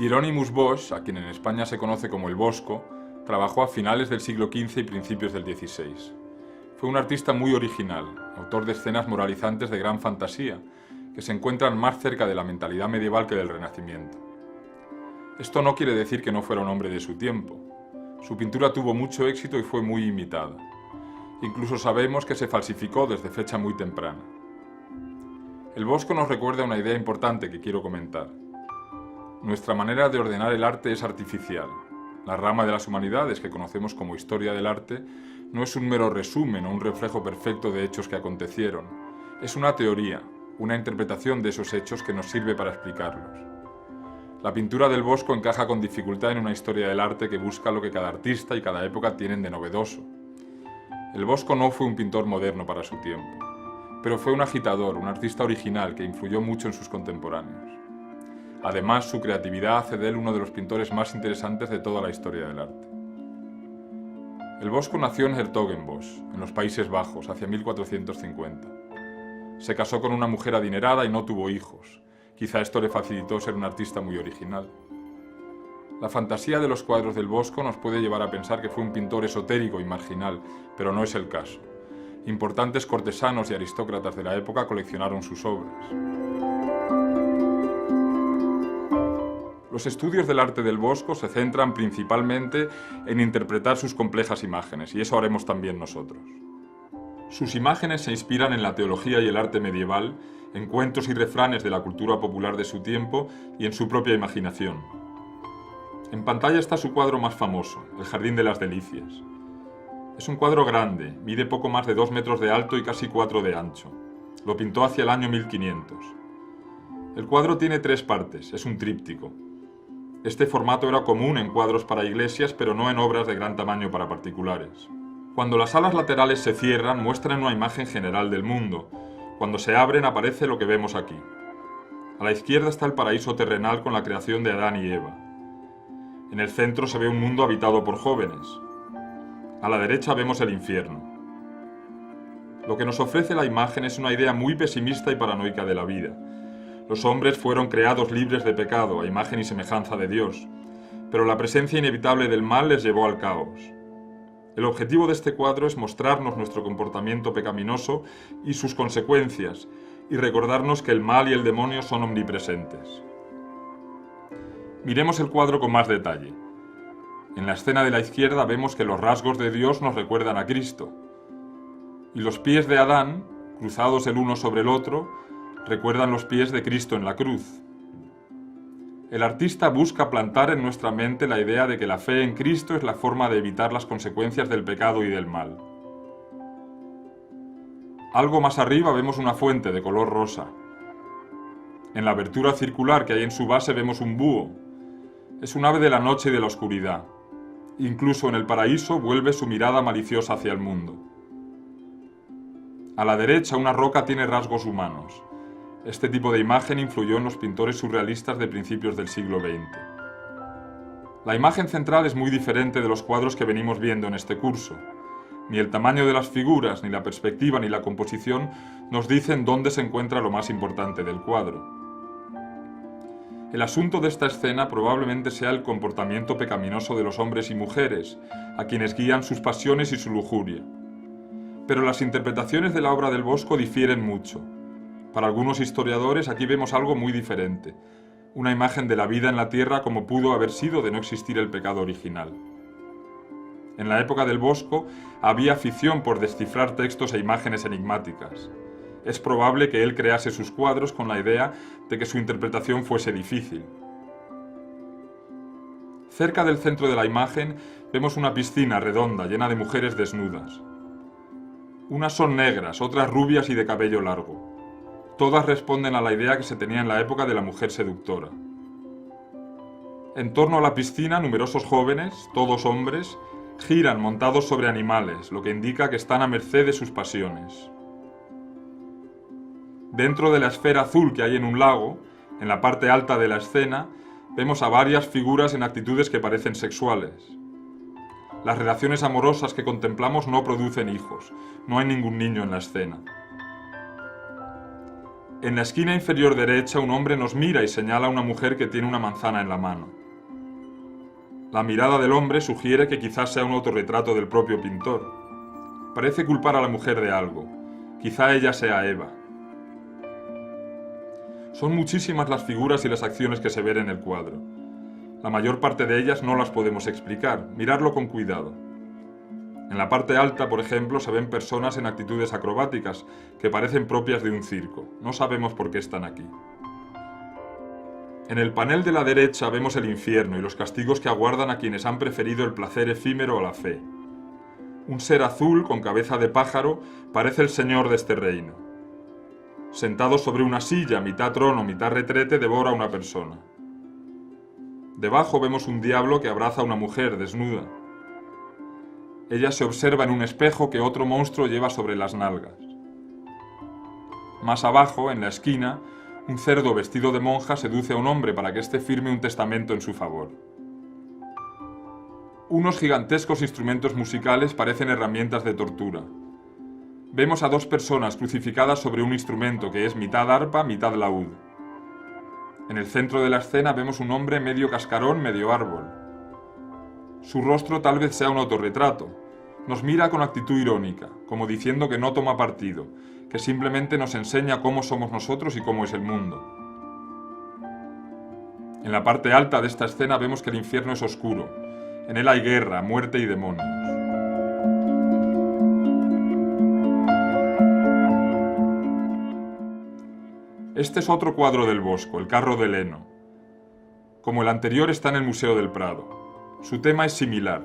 Hieronymus Bosch, a quien en España se conoce como el Bosco, trabajó a finales del siglo XV y principios del XVI. Fue un artista muy original, autor de escenas moralizantes de gran fantasía, que se encuentran más cerca de la mentalidad medieval que del Renacimiento. Esto no quiere decir que no fuera un hombre de su tiempo. Su pintura tuvo mucho éxito y fue muy imitada. Incluso sabemos que se falsificó desde fecha muy temprana. El Bosco nos recuerda una idea importante que quiero comentar. Nuestra manera de ordenar el arte es artificial. La rama de las humanidades que conocemos como historia del arte no es un mero resumen o un reflejo perfecto de hechos que acontecieron. Es una teoría, una interpretación de esos hechos que nos sirve para explicarlos. La pintura del Bosco encaja con dificultad en una historia del arte que busca lo que cada artista y cada época tienen de novedoso. El Bosco no fue un pintor moderno para su tiempo, pero fue un agitador, un artista original que influyó mucho en sus contemporáneos. Además, su creatividad hace de él uno de los pintores más interesantes de toda la historia del arte. El Bosco nació en 's-Hertogenbosch, en los Países Bajos, hacia 1450. Se casó con una mujer adinerada y no tuvo hijos. Quizá esto le facilitó ser un artista muy original. La fantasía de los cuadros del Bosco nos puede llevar a pensar que fue un pintor esotérico y marginal, pero no es el caso. Importantes cortesanos y aristócratas de la época coleccionaron sus obras. Los estudios del arte del Bosco se centran principalmente en interpretar sus complejas imágenes, y eso haremos también nosotros. Sus imágenes se inspiran en la teología y el arte medieval, en cuentos y refranes de la cultura popular de su tiempo y en su propia imaginación. En pantalla está su cuadro más famoso, El Jardín de las Delicias. Es un cuadro grande, mide poco más de 2 metros de alto y casi 4 de ancho. Lo pintó hacia el año 1500. El cuadro tiene 3 partes, es un tríptico. Este formato era común en cuadros para iglesias, pero no en obras de gran tamaño para particulares. Cuando las alas laterales se cierran, muestran una imagen general del mundo. Cuando se abren, aparece lo que vemos aquí. A la izquierda está el paraíso terrenal con la creación de Adán y Eva. En el centro se ve un mundo habitado por jóvenes. A la derecha vemos el infierno. Lo que nos ofrece la imagen es una idea muy pesimista y paranoica de la vida. Los hombres fueron creados libres de pecado, a imagen y semejanza de Dios, pero la presencia inevitable del mal les llevó al caos. El objetivo de este cuadro es mostrarnos nuestro comportamiento pecaminoso y sus consecuencias, y recordarnos que el mal y el demonio son omnipresentes. Miremos el cuadro con más detalle. En la escena de la izquierda vemos que los rasgos de Dios nos recuerdan a Cristo, y los pies de Adán, cruzados el uno sobre el otro, recuerdan los pies de Cristo en la cruz. El artista busca plantar en nuestra mente la idea de que la fe en Cristo es la forma de evitar las consecuencias del pecado y del mal. Algo más arriba vemos una fuente de color rosa. En la abertura circular que hay en su base vemos un búho. Es un ave de la noche y de la oscuridad. Incluso en el paraíso vuelve su mirada maliciosa hacia el mundo. A la derecha una roca tiene rasgos humanos. Este tipo de imagen influyó en los pintores surrealistas de principios del siglo XX. La imagen central es muy diferente de los cuadros que venimos viendo en este curso. Ni el tamaño de las figuras, ni la perspectiva, ni la composición nos dicen dónde se encuentra lo más importante del cuadro. El asunto de esta escena probablemente sea el comportamiento pecaminoso de los hombres y mujeres, a quienes guían sus pasiones y su lujuria. Pero las interpretaciones de la obra del Bosco difieren mucho. Para algunos historiadores aquí vemos algo muy diferente, una imagen de la vida en la tierra como pudo haber sido de no existir el pecado original. En la época del Bosco había afición por descifrar textos e imágenes enigmáticas. Es probable que él crease sus cuadros con la idea de que su interpretación fuese difícil. Cerca del centro de la imagen vemos una piscina redonda llena de mujeres desnudas. Unas son negras, otras rubias y de cabello largo. Todas responden a la idea que se tenía en la época de la mujer seductora. En torno a la piscina, numerosos jóvenes, todos hombres, giran montados sobre animales, lo que indica que están a merced de sus pasiones. Dentro de la esfera azul que hay en un lago, en la parte alta de la escena, vemos a varias figuras en actitudes que parecen sexuales. Las relaciones amorosas que contemplamos no producen hijos, no hay ningún niño en la escena. En la esquina inferior derecha un hombre nos mira y señala a una mujer que tiene una manzana en la mano. La mirada del hombre sugiere que quizás sea un autorretrato del propio pintor. Parece culpar a la mujer de algo. Quizá ella sea Eva. Son muchísimas las figuras y las acciones que se ven en el cuadro. La mayor parte de ellas no las podemos explicar. Miradlo con cuidado. En la parte alta, por ejemplo, se ven personas en actitudes acrobáticas que parecen propias de un circo. No sabemos por qué están aquí. En el panel de la derecha vemos el infierno y los castigos que aguardan a quienes han preferido el placer efímero a la fe. Un ser azul con cabeza de pájaro parece el señor de este reino. Sentado sobre una silla, mitad trono, mitad retrete, devora a una persona. Debajo vemos un diablo que abraza a una mujer desnuda. Ella se observa en un espejo que otro monstruo lleva sobre las nalgas. Más abajo, en la esquina, un cerdo vestido de monja seduce a un hombre para que éste firme un testamento en su favor. Unos gigantescos instrumentos musicales parecen herramientas de tortura. Vemos a dos personas crucificadas sobre un instrumento que es mitad arpa, mitad laúd. En el centro de la escena vemos un hombre medio cascarón, medio árbol. Su rostro tal vez sea un autorretrato. Nos mira con actitud irónica, como diciendo que no toma partido, que simplemente nos enseña cómo somos nosotros y cómo es el mundo. En la parte alta de esta escena vemos que el infierno es oscuro. En él hay guerra, muerte y demonios. Este es otro cuadro del Bosco, el carro de heno. Como el anterior, está en el Museo del Prado. Su tema es similar.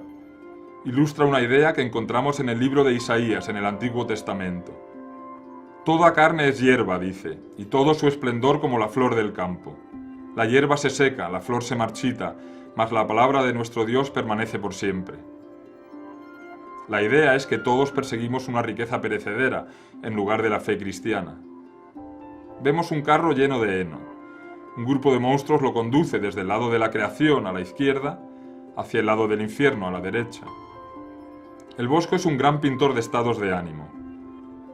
Ilustra una idea que encontramos en el libro de Isaías, en el Antiguo Testamento. Toda carne es hierba, dice, y todo su esplendor como la flor del campo. La hierba se seca, la flor se marchita, mas la palabra de nuestro Dios permanece por siempre. La idea es que todos perseguimos una riqueza perecedera, en lugar de la fe cristiana. Vemos un carro lleno de heno. Un grupo de monstruos lo conduce desde el lado de la creación, a la izquierda, hacia el lado del infierno, a la derecha. El Bosco es un gran pintor de estados de ánimo.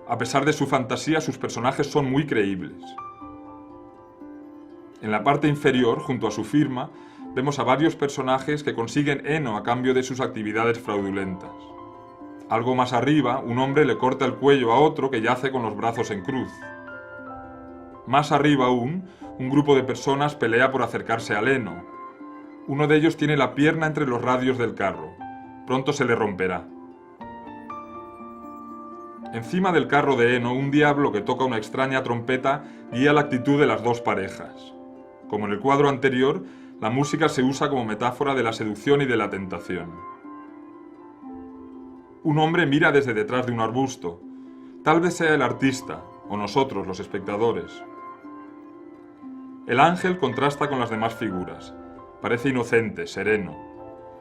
A pesar de su fantasía, sus personajes son muy creíbles. En la parte inferior, junto a su firma, vemos a varios personajes que consiguen heno a cambio de sus actividades fraudulentas. Algo más arriba, un hombre le corta el cuello a otro que yace con los brazos en cruz. Más arriba aún, un grupo de personas pelea por acercarse al heno. Uno de ellos tiene la pierna entre los radios del carro. Pronto se le romperá. Encima del carro de heno, un diablo que toca una extraña trompeta guía la actitud de las dos parejas. Como en el cuadro anterior, la música se usa como metáfora de la seducción y de la tentación. Un hombre mira desde detrás de un arbusto. Tal vez sea el artista, o nosotros, los espectadores. El ángel contrasta con las demás figuras. Parece inocente, sereno.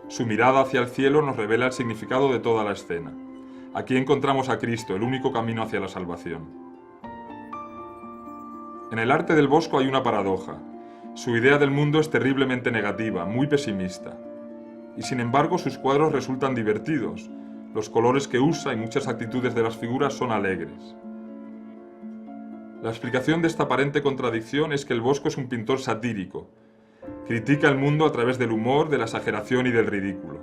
Su mirada hacia el cielo nos revela el significado de toda la escena. Aquí encontramos a Cristo, el único camino hacia la salvación. En el arte del Bosco hay una paradoja. Su idea del mundo es terriblemente negativa, muy pesimista. Y sin embargo sus cuadros resultan divertidos. Los colores que usa y muchas actitudes de las figuras son alegres. La explicación de esta aparente contradicción es que el Bosco es un pintor satírico. Critica el mundo a través del humor, de la exageración y del ridículo.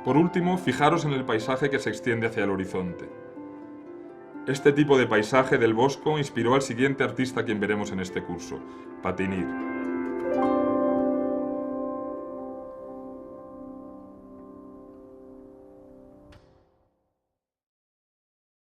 Por último, fijaros en el paisaje que se extiende hacia el horizonte. Este tipo de paisaje del Bosco inspiró al siguiente artista a quien veremos en este curso, Patinir.